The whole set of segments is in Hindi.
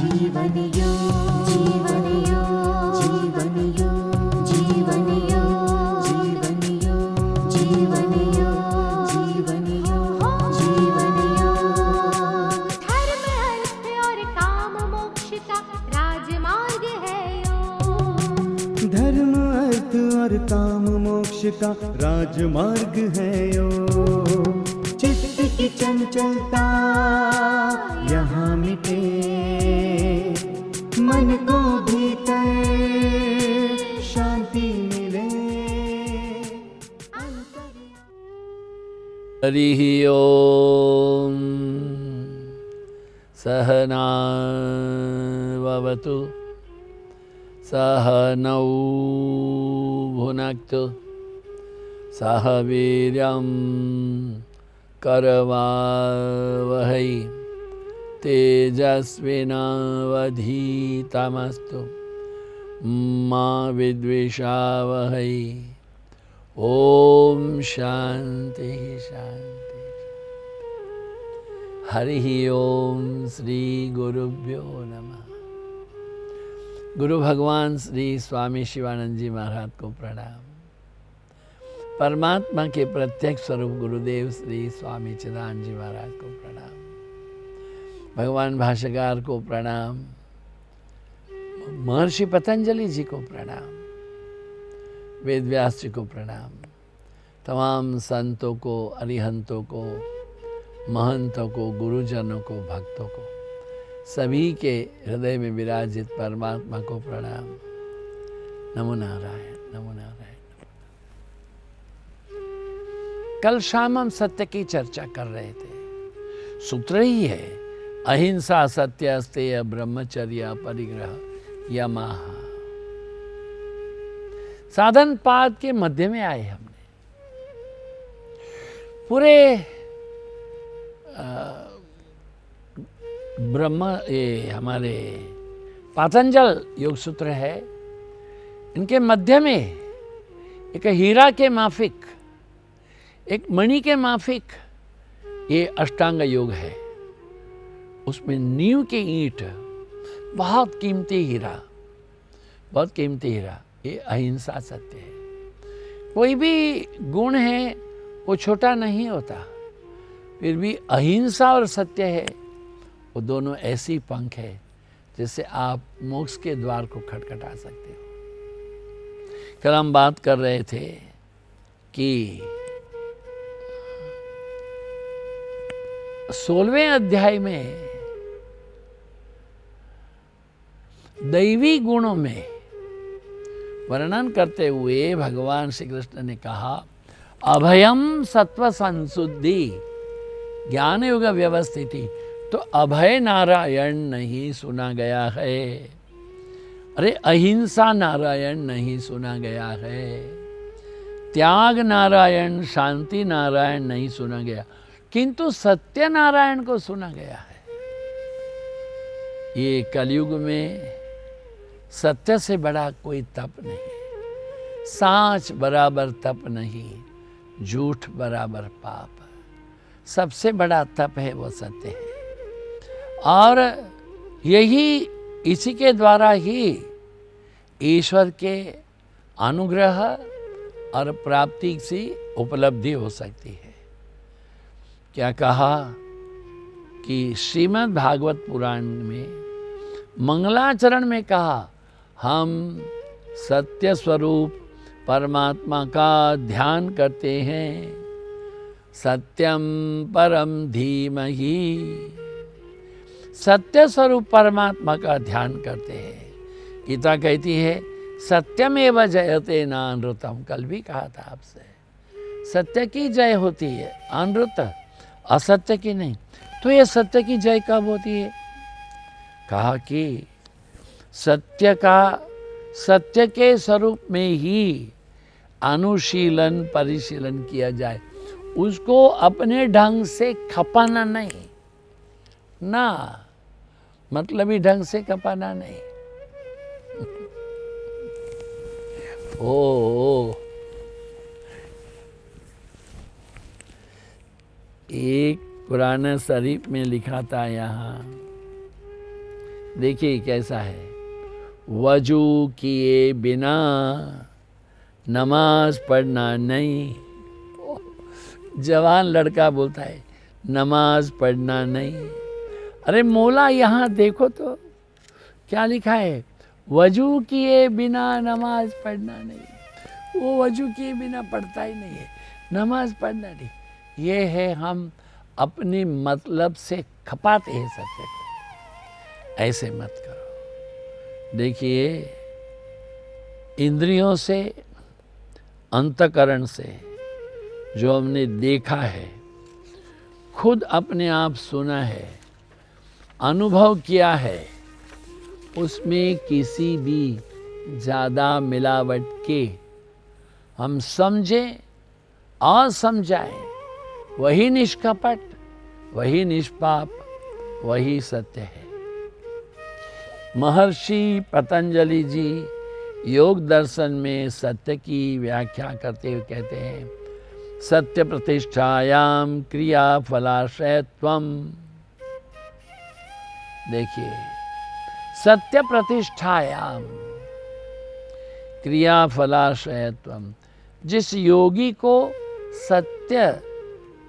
जीवन योग, जीवन योग, जीवन योग, जीवन योग, जीवन योग, जीवन योग, जीवन योग, जीवन योग। धर्म अर्थ और काम मोक्ष का राजमार्ग है योग। धर्म अर्थ और काम मोक्ष का राजमार्ग है योग। चित्त की चंचलता यहाँ मिटे, मन को भीतर शांति मिले। हरिः ओम। सहना भवतु, सहनौ भुनक्तु, सह वीर्यं करवावहै, तेजस्विनावधीतमस्तु मा विद्विषावहै। ओम शांति शांति। हरिः ओम। श्री गुरुभ्यो नमः। गुरु भगवान श्री स्वामी शिवानंद जी महाराज को प्रणाम। परमात्मा के प्रत्यक्ष स्वरूप गुरुदेव श्री स्वामी चिदानंद जी महाराज को प्रणाम। भगवान भाष्यकार को प्रणाम। महर्षि पतंजलि जी को प्रणाम। वेद व्यास जी को प्रणाम। तमाम संतों को, अरिहंतों को, महंतों को, गुरुजनों को, भक्तों को, सभी के हृदय में विराजित परमात्मा को प्रणाम। नमो नारायण, नमो नारायण। कल शाम हम सत्य की चर्चा कर रहे थे। सूत्र ही है अहिंसा, सत्य, अस्तेय, ब्रह्मचर्य, परिग्रह, यमाह। साधन पाद के मध्य में आए हमने। पूरे ये हमारे पातंजल योग सूत्र है, इनके मध्य में एक हीरा के माफिक, एक मणि के माफिक ये अष्टांग योग है। उसमें नींव की ईंट, बहुत कीमती हीरा, बहुत कीमती हीरा, ये अहिंसा सत्य है। कोई भी गुण है वो छोटा नहीं होता, फिर भी अहिंसा और सत्य है, वो दोनों ऐसी पंख है जिससे आप मोक्ष के द्वार को खटखटा सकते हो। कल हम बात कर रहे थे कि 16वें अध्याय में दैवी गुणों में वर्णन करते हुए भगवान श्री कृष्ण ने कहा, अभयम सत्व संशुद्धि ज्ञान युग व्यवस्थिति। तो अभय नारायण नहीं सुना गया है, अरे अहिंसा नारायण नहीं सुना गया है, त्याग नारायण, शांति नारायण नहीं सुना गया, किंतु सत्य नारायण को सुना गया है। ये कलयुग में सत्य से बड़ा कोई तप नहीं, सांच बराबर तप नहीं, झूठ बराबर पाप। सबसे बड़ा तप है वो सत्य है, और यही इसी के द्वारा ही ईश्वर के अनुग्रह और प्राप्ति से उपलब्धि हो सकती है। क्या कहा कि श्रीमद् भागवत पुराण में मंगलाचरण में कहा, हम सत्य स्वरूप परमात्मा का ध्यान करते हैं, सत्यम परम धीमहि। सत्य स्वरूप परमात्मा का ध्यान करते हैं। गीता कहती है सत्यमेव जयते नानृतम। कल भी कहा था आपसे, सत्य की जय होती है, अनृत, असत्य की नहीं। तो ये सत्य की जय कब होती है? कहा कि सत्य के स्वरूप में ही अनुशीलन परिशीलन किया जाए, उसको अपने ढंग से खपाना नहीं ना, मतलबी ढंग से खपाना नहीं। ओ एक पुराना शरीफ में लिखा था यहाँ देखिए कैसा है, वजू किए बिना नमाज पढ़ना नहीं। जवान लड़का बोलता है नमाज पढ़ना नहीं। अरे मौला यहाँ देखो तो क्या लिखा है, वजू किए बिना नमाज पढ़ना नहीं। वो वजू किए बिना पढ़ता ही नहीं है, नमाज पढ़ना नहीं। ये है हम अपनी मतलब से खपाते हैं सत्य को। ऐसे मत करो। देखिए, इंद्रियों से, अंतकरण से जो हमने देखा है, खुद अपने आप सुना है, अनुभव किया है, उसमें किसी भी ज़्यादा मिलावट के हम समझें और समझाएं, वही निष्कपट, वही निष्पाप, वही सत्य है। महर्षि पतंजलि जी योग दर्शन में सत्य की व्याख्या करते हुए कहते हैं, सत्य प्रतिष्ठायाम क्रिया फलाश्रयत्वम। देखिए, सत्य प्रतिष्ठायाम क्रिया फलाश्रयत्वम, जिस योगी को सत्य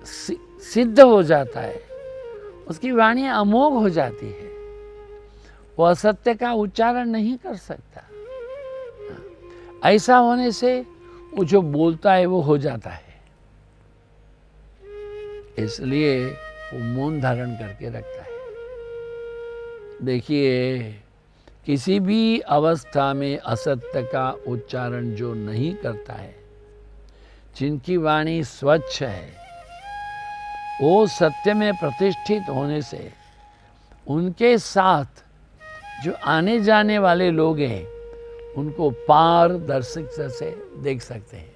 सिद्ध हो जाता है, उसकी वाणी अमोघ हो जाती है, वो असत्य का उच्चारण नहीं कर सकता। ऐसा होने से वो जो बोलता है वो हो जाता है, इसलिए वो मौन धारण करके रखता है। देखिए, किसी भी अवस्था में असत्य का उच्चारण जो नहीं करता है, जिनकी वाणी स्वच्छ है, वो सत्य में प्रतिष्ठित होने से उनके साथ जो आने जाने वाले लोग हैं, उनको पारदर्शिता से देख सकते हैं।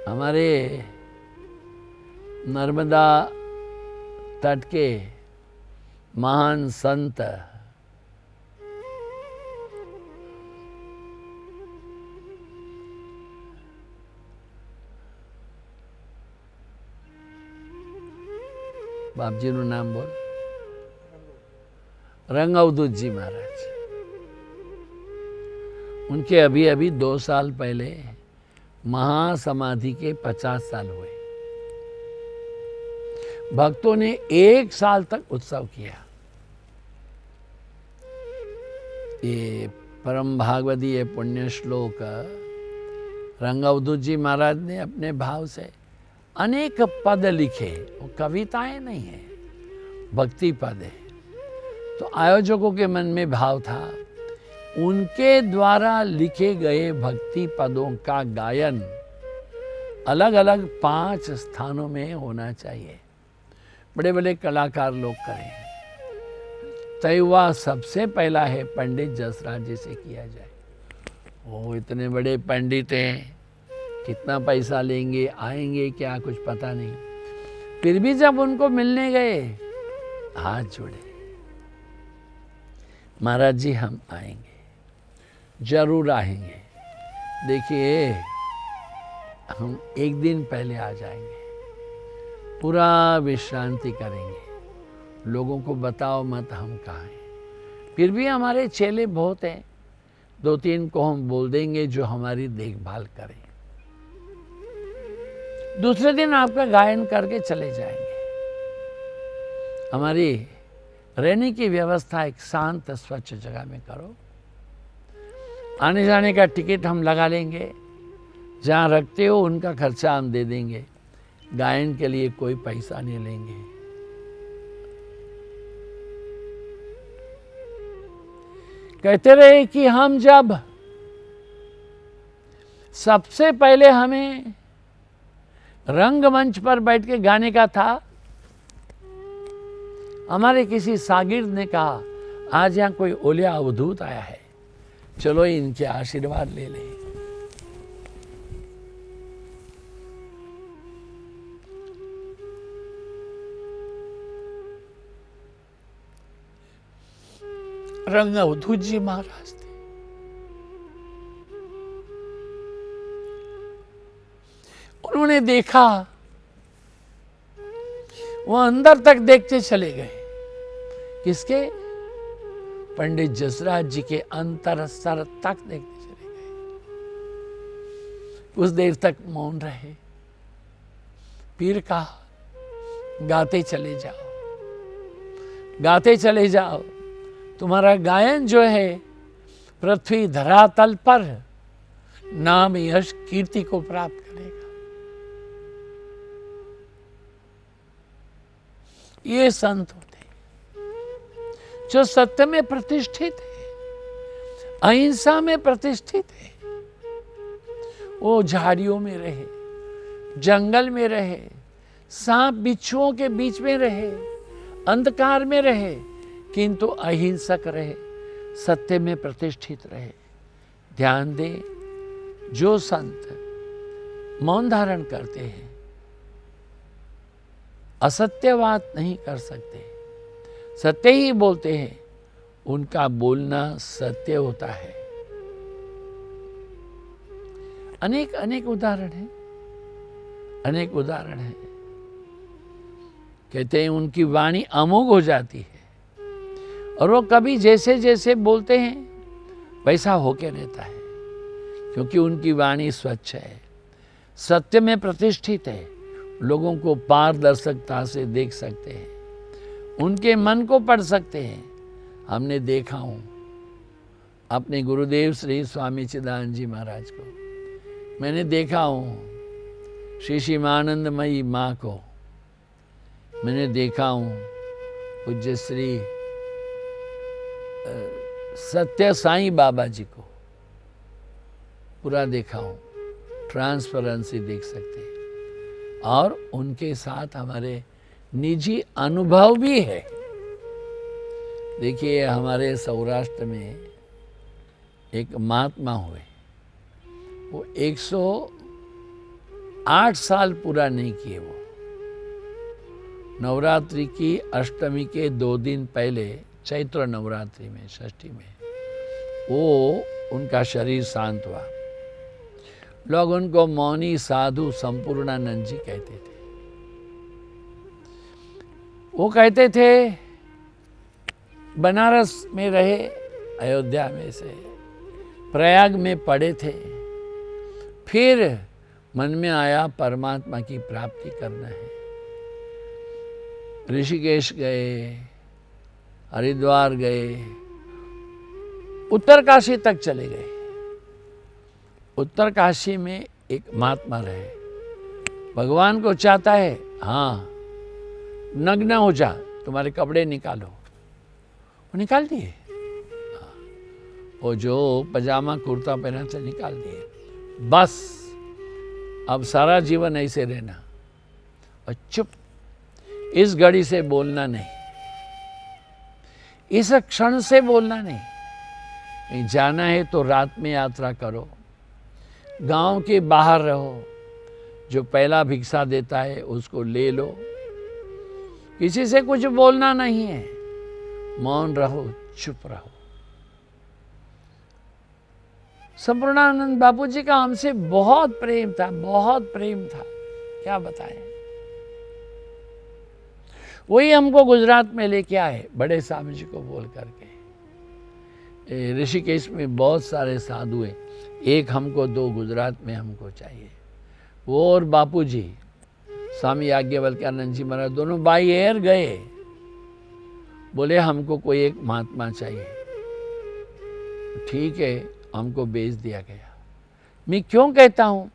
हमारे नर्मदा तट के महान संत बाप जी નું નામ બોલ, रंगअवधूत जी महाराज। उनके अभी अभी 2 साल पहले महासमाधि के 50 साल हुए। भक्तों ने 1 साल तक उत्सव किया। ये परम भागवती पुण्य श्लोक रंगअवधूत जी महाराज ने अपने भाव से अनेक पद लिखे। वो कविताएं नहीं है, भक्ति पद है। तो आयोजकों के मन में भाव था, उनके द्वारा लिखे गए भक्ति पदों का गायन अलग अलग 5 स्थानों में होना चाहिए, बड़े बड़े कलाकार लोग करें। तय हुआ सबसे पहला है पंडित जसराज जी से किया जाए। वो इतने बड़े पंडित हैं, कितना पैसा लेंगे, आएंगे क्या, कुछ पता नहीं। फिर भी जब उनको मिलने गए, हाथ जोड़े, महाराज जी हम आएंगे, जरूर आएंगे। देखिए, हम 1 दिन पहले आ जाएंगे, पूरा विश्रांति करेंगे, लोगों को बताओ मत हम कहाँ हैं। फिर भी हमारे चेले बहुत हैं, 2-3 को हम बोल देंगे जो हमारी देखभाल करें। दूसरे दिन आपका गायन करके चले जाएंगे। हमारी रहने की व्यवस्था एक शांत स्वच्छ जगह में करो। आने जाने का टिकट हम लगा लेंगे, जहाँ रखते हो उनका खर्चा हम दे देंगे, गायन के लिए कोई पैसा नहीं लेंगे। कहते रहे कि हम जब सबसे पहले हमें रंगमंच पर बैठ के गाने का था, हमारे किसी शागिर्द ने कहा, आज यहाँ कोई ओलिया अवधूत आया है, चलो इनके आशीर्वाद ले लें। रंगअवधूत जी महाराज थे। उन्होंने देखा, वो अंदर तक देखते चले गए। किसके? पंडित जसराज जी के अंतर स्तर तक देखते चले गए। कुछ देर तक मौन रहे। पीर कहा, गाते चले जाओ, गाते चले जाओ। तुम्हारा गायन जो है पृथ्वी धरातल पर नाम यश कीर्ति को प्राप्त करेगा। ये संत होते जो सत्य में प्रतिष्ठित है, अहिंसा में प्रतिष्ठित है। वो झाड़ियों में रहे, जंगल में रहे, सांप बिच्छुओं के बीच में रहे, अंधकार में रहे, किंतु अहिंसक रहे, सत्य में प्रतिष्ठित रहे। ध्यान दे, जो संत मौन धारण करते हैं, असत्य बात नहीं कर सकते, सत्य ही बोलते हैं, उनका बोलना सत्य होता है। अनेक अनेक उदाहरण हैं, अनेक उदाहरण हैं। कहते हैं उनकी वाणी अमोघ हो जाती है और वो कभी जैसे जैसे बोलते हैं वैसा होके रहता है, क्योंकि उनकी वाणी स्वच्छ है, सत्य में प्रतिष्ठित है। लोगों को पारदर्शकता से देख सकते हैं, उनके मन को पढ़ सकते हैं। हमने देखा हूँ अपने गुरुदेव श्री स्वामी चिदानंद जी महाराज को, मैंने देखा हूँ श्री शिवानंदमयी माँ को, मैंने देखा हूँ पूज्य श्री सत्य साईं बाबा जी को, पूरा देखा हूँ। ट्रांसपेरेंसी देख सकते हैं और उनके साथ हमारे निजी अनुभव भी है। देखिए हमारे सौराष्ट्र में एक महात्मा हुए, वो 108 साल पूरा नहीं किए। वो नवरात्रि की अष्टमी के 2 दिन पहले, चैत्र नवरात्रि में षष्ठी में, वो उनका शरीर शांत हुआ। लोग उनको मौनी साधु संपूर्णानंद जी कहते थे। वो कहते थे बनारस में रहे, अयोध्या में से प्रयाग में पढ़े थे, फिर मन में आया परमात्मा की प्राप्ति करना है। ऋषिकेश गए, हरिद्वार गए, उत्तरकाशी तक चले गए। उत्तरकाशी में एक महात्मा रहे, भगवान को चाहता है, हाँ नग्न हो जा, तुम्हारे कपड़े निकालो। वो निकाल दिए, वो जो पजामा कुर्ता पहना था निकाल दिए। बस अब सारा जीवन ऐसे रहना और चुप, इस घड़ी से बोलना नहीं, इस क्षण से बोलना नहीं। कहीं जाना है तो रात में यात्रा करो, गांव के बाहर रहो, जो पहला भिक्षा देता है उसको ले लो, किसी से कुछ बोलना नहीं है, मौन रहो, चुप रहो। संपूर्णानंद बापू जी का हमसे बहुत प्रेम था, बहुत प्रेम था, क्या बताएं। वही हमको गुजरात में लेके आए, बड़े स्वामी जी को बोल करके। ऋषिकेश में बहुत सारे साधु हैं, एक हमको दो, गुजरात में हमको चाहिए। वो और बापू जी, स्वामी याज्ञवल्क्यानंद जी महाराज, दोनों बाई एयर गए, बोले हमको कोई एक महात्मा चाहिए। ठीक है, हमको भेज दिया गया। मैं क्यों कहता हूं,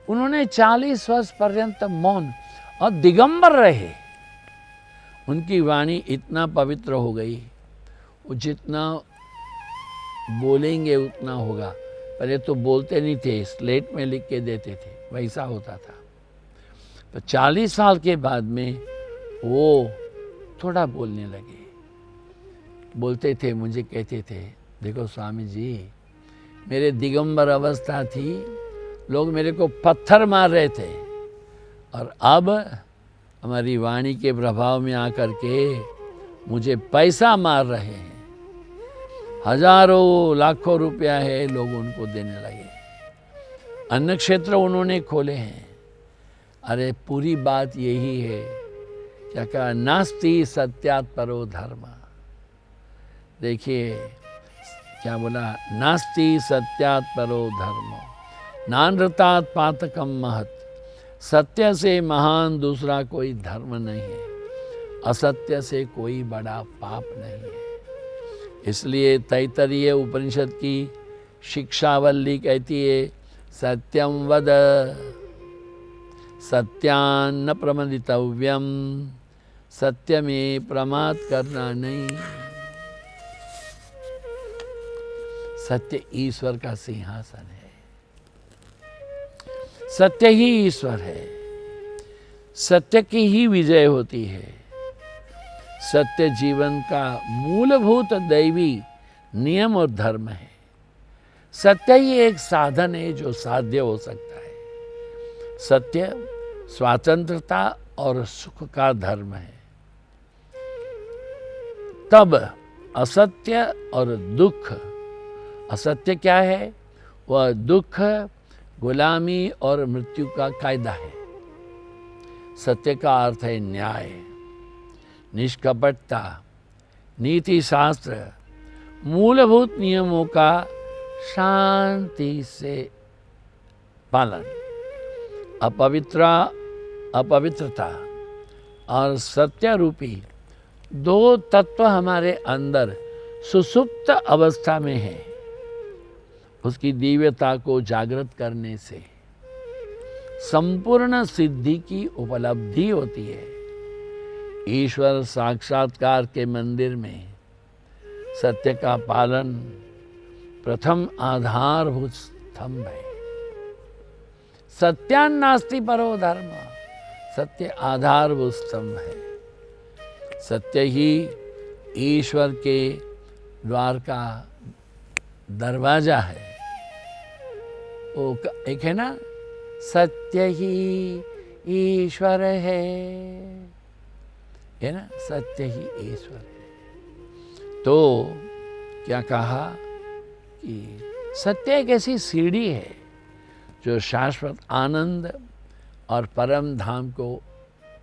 उन्होंने 40 वर्ष पर्यंत मौन और दिगंबर रहे। उनकी वाणी इतना पवित्र हो गई, वो जितना बोलेंगे उतना होगा। पहले तो बोलते नहीं थे, स्लेट में लिख के देते थे, वैसा होता था। तो 40 साल के बाद में वो थोड़ा बोलने लगे। बोलते थे, मुझे कहते थे, देखो स्वामी जी, मेरे दिगंबर अवस्था थी, लोग मेरे को पत्थर मार रहे थे, और अब हमारी वाणी के प्रभाव में आकर के मुझे पैसा मार रहे हैं। हजारों लाखों रुपया है, लोग उनको देने लगे। अन्न क्षेत्र उन्होंने खोले हैं। अरे पूरी बात यही है, क्या कहा, नास्ति सत्यात् परो धर्म। देखिए क्या बोला, नास्ति सत्यात् परो धर्मो नानृतात् पातकम महत्। सत्य से महान दूसरा कोई धर्म नहीं है, असत्य से कोई बड़ा पाप नहीं है। इसलिए तैत्तरीय उपनिषद की शिक्षावल्ली कहती है, सत्यम वद सत्यान्न प्रमदितव्यम, सत्य में प्रमाद करना नहीं। सत्य ईश्वर का सिंहासन है, सत्य ही ईश्वर है, सत्य की ही विजय होती है। सत्य जीवन का मूलभूत दैवी नियम और धर्म है। सत्य ही एक साधन है जो साध्य हो सकता है। सत्य स्वतंत्रता और सुख का धर्म है। तब असत्य और दुख, असत्य क्या है? वह दुख, गुलामी और मृत्यु का कायदा है। सत्य का अर्थ है न्याय, निष्कपटता, नीति शास्त्र, मूलभूत नियमों का शांति से पालन। अपवित्रता और सत्य रूपी दो तत्व हमारे अंदर सुसुप्त अवस्था में है। उसकी दिव्यता को जागृत करने से संपूर्ण सिद्धि की उपलब्धि होती है। ईश्वर साक्षात्कार के मंदिर में सत्य का पालन प्रथम आधारभूत स्तंभ है। सत्यान्नास्ति परो धर्म, सत्य आधारभूत स्तंभ है। सत्य ही ईश्वर के द्वार का दरवाजा है। वो एक है ना, सत्य ही ईश्वर है ना, सत्य ही ईश्वर है। तो क्या कहा कि सत्य एक ऐसी सीढ़ी है जो शाश्वत आनंद और परम धाम को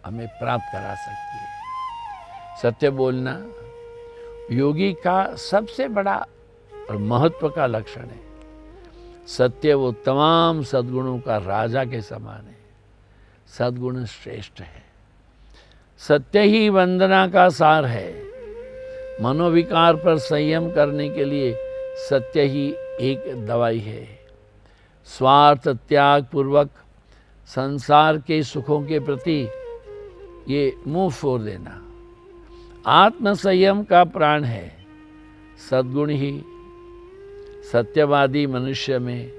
हमें प्राप्त करा सकती है। सत्य बोलना योगी का सबसे बड़ा और महत्व का लक्षण है। सत्य वो तमाम सद्गुणों का राजा के समान है। सद्गुण श्रेष्ठ है। सत्य ही वंदना का सार है। मनोविकार पर संयम करने के लिए सत्य ही एक दवाई है। स्वार्थ त्याग पूर्वक संसार के सुखों के प्रति ये मुंह फोड़ देना आत्म संयम का प्राण है। सद्गुण ही सत्यवादी मनुष्य में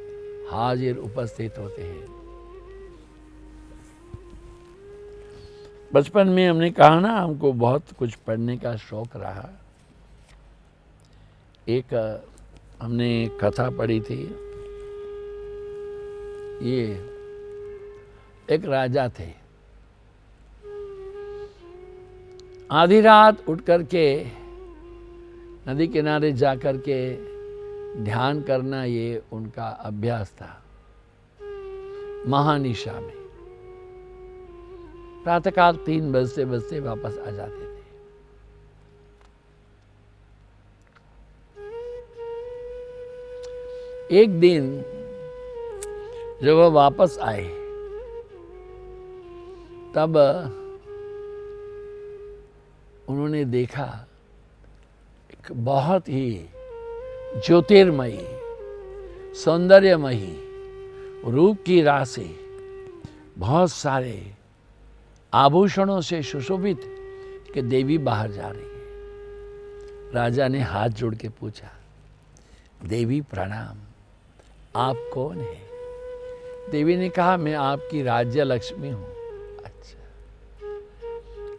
हाजिर उपस्थित होते हैं। बचपन में हमने कहा ना, हमको बहुत कुछ पढ़ने का शौक रहा। एक हमने कथा पढ़ी थी। ये एक राजा थे। आधी रात उठ करके नदी किनारे जा कर के ध्यान करना ये उनका अभ्यास था। महानिशा में प्रातःकाल 3 बजते बजते वापस आ जाते थे। एक दिन जब वह वापस आए तब उन्होंने देखा एक बहुत ही ज्योतिर्मयी, सौंदर्यमयी, रूप की राशि, बहुत सारे आभूषणों से सुशोभित कि देवी बाहर जा रही है। राजा ने हाथ जोड़ के पूछा, देवी प्रणाम, आप कौन है? देवी ने कहा, मैं आपकी राज्य लक्ष्मी हूँ। अच्छा,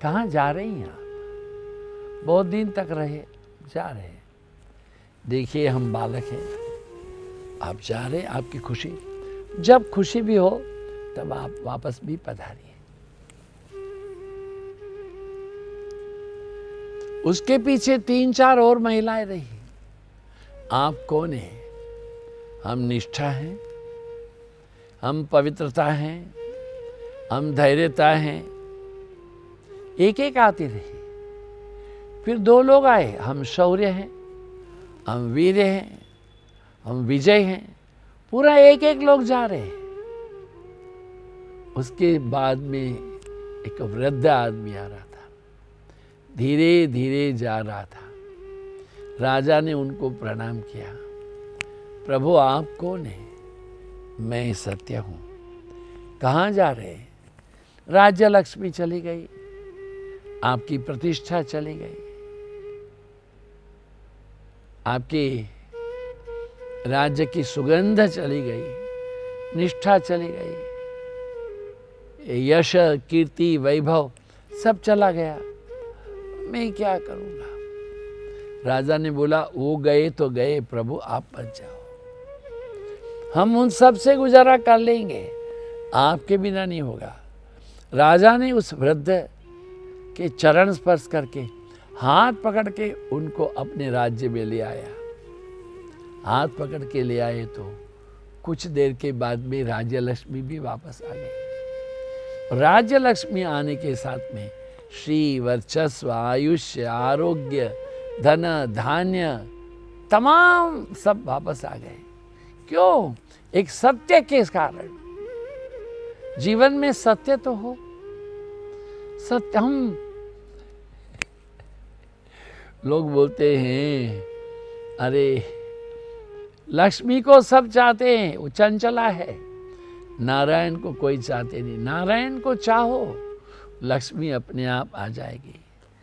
कहाँ जा रही हैं आप? बहुत दिन तक रहे, जा रहे। देखिए हम बालक हैं, आप जा रहे, आपकी खुशी, जब खुशी भी हो तब आप वापस भी पधारिए। उसके पीछे 3-4 और महिलाएं रही। आप कौन हैं? हम निष्ठा हैं, हम पवित्रता हैं, हम धैर्यता हैं। एक एक आती रही। फिर 2 लोग आए, हम शौर्य हैं, हम वीर हैं, हम विजय हैं, पूरा एक एक लोग जा रहे हैं। उसके बाद में एक वृद्ध आदमी आ रहा था, धीरे धीरे जा रहा था। राजा ने उनको प्रणाम किया, प्रभु आप कौन हैं? मैं सत्य हूँ। कहाँ जा रहे हैं? राज्य लक्ष्मी चली गई, आपकी प्रतिष्ठा चली गई, आपके राज्य की सुगंध चली गई, निष्ठा चली गई, यश कीर्ति वैभव सब चला गया, मैं क्या करूँगा? राजा ने बोला वो गए तो गए, प्रभु आप बच जाओ, हम उन सब से गुजारा कर लेंगे, आपके बिना नहीं होगा। राजा ने उस वृद्ध के चरण स्पर्श करके हाथ पकड़ के उनको अपने राज्य में ले आया। हाथ पकड़ के ले आए तो कुछ देर के बाद में राज्य लक्ष्मी भी वापस आ गई। राज्य लक्ष्मी आने के साथ में श्री वर्चस्व, आयुष्य, आरोग्य, धन, धान्य तमाम सब वापस आ गए। क्यों? एक सत्य के कारण। जीवन में सत्य तो हो, सत्य। हम लोग बोलते हैं अरे लक्ष्मी को सब चाहते हैं, वो चंचला है, नारायण को कोई चाहते नहीं। नारायण को चाहो, लक्ष्मी अपने आप आ जाएगी।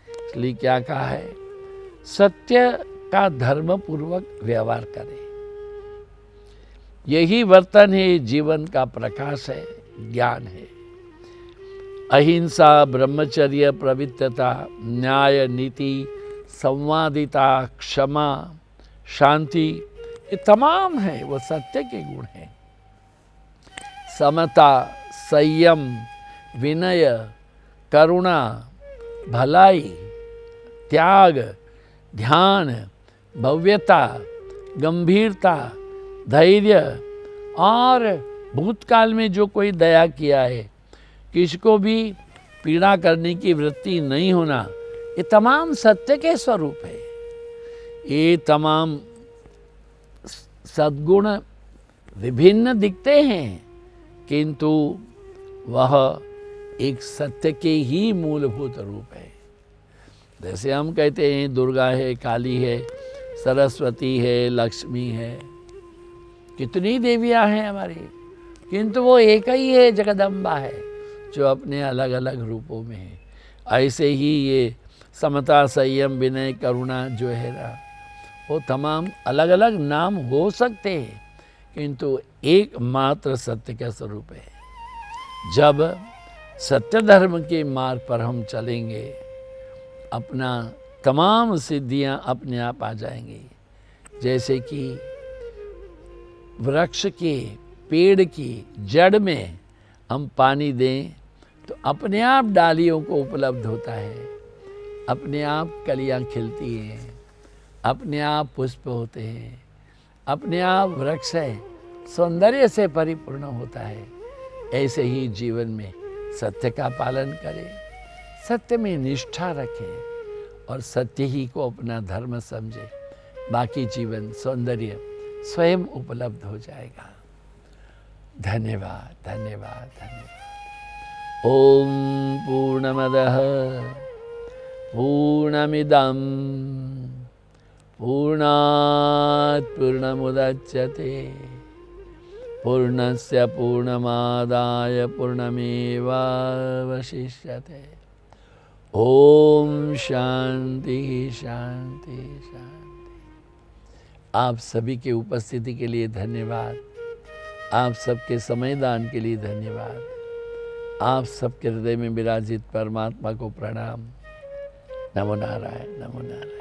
इसलिए क्या कहा है? सत्य का धर्म पूर्वक व्यवहार करें, यही वर्तन है, जीवन का प्रकाश है, ज्ञान है। अहिंसा, ब्रह्मचर्य, पवित्रता, न्याय, नीति, संवादिता, क्षमा, शांति, ये तमाम है वो सत्य के गुण हैं। समता, संयम, विनय, करुणा, भलाई, त्याग, ध्यान, भव्यता, गंभीरता, धैर्य और भूतकाल में जो कोई दया किया है, किसको भी पीड़ा करने की वृत्ति नहीं होना, ये तमाम सत्य के स्वरूप है। ये तमाम सद्गुण विभिन्न दिखते हैं, किंतु वह एक सत्य के ही मूलभूत रूप है। जैसे हम कहते हैं दुर्गा है, काली है, सरस्वती है, लक्ष्मी है, कितनी देवियां हैं हमारी, किंतु वो एक ही है, जगदम्बा है, जो अपने अलग अलग रूपों में है। ऐसे ही ये समता, संयम, विनय, करुणा जो है ना, वो तमाम अलग अलग नाम हो सकते हैं, किंतु एकमात्र सत्य का स्वरूप है। जब सत्य धर्म के मार्ग पर हम चलेंगे, अपना तमाम सिद्धियां अपने आप आ जाएंगी। जैसे कि वृक्ष के, पेड़ की जड़ में हम पानी दें तो अपने आप डालियों को उपलब्ध होता है, अपने आप कलियां खिलती हैं, अपने आप पुष्प होते हैं, अपने आप वृक्ष है सौंदर्य से परिपूर्ण होता है। ऐसे ही जीवन में सत्य का पालन करें, सत्य में निष्ठा रखें और सत्य ही को अपना धर्म समझें। बाकी जीवन सौंदर्य स्वयं उपलब्ध हो जाएगा। धन्यवाद, धन्यवाद, धन्यवाद। ओम पूर्णमदः पूर्णमिदं पूर्णात् पूर्णमुदच्यते पूर्णस्य पूर्णमादाय पूर्णमेवावशिष्यते। ओम शांति शांति शांति। आप सभी के उपस्थिति के लिए धन्यवाद। आप सबके समयदान के लिए धन्यवाद। आप सबके हृदय में विराजित परमात्मा को प्रणाम। नमो नारायण, नमो नारायण।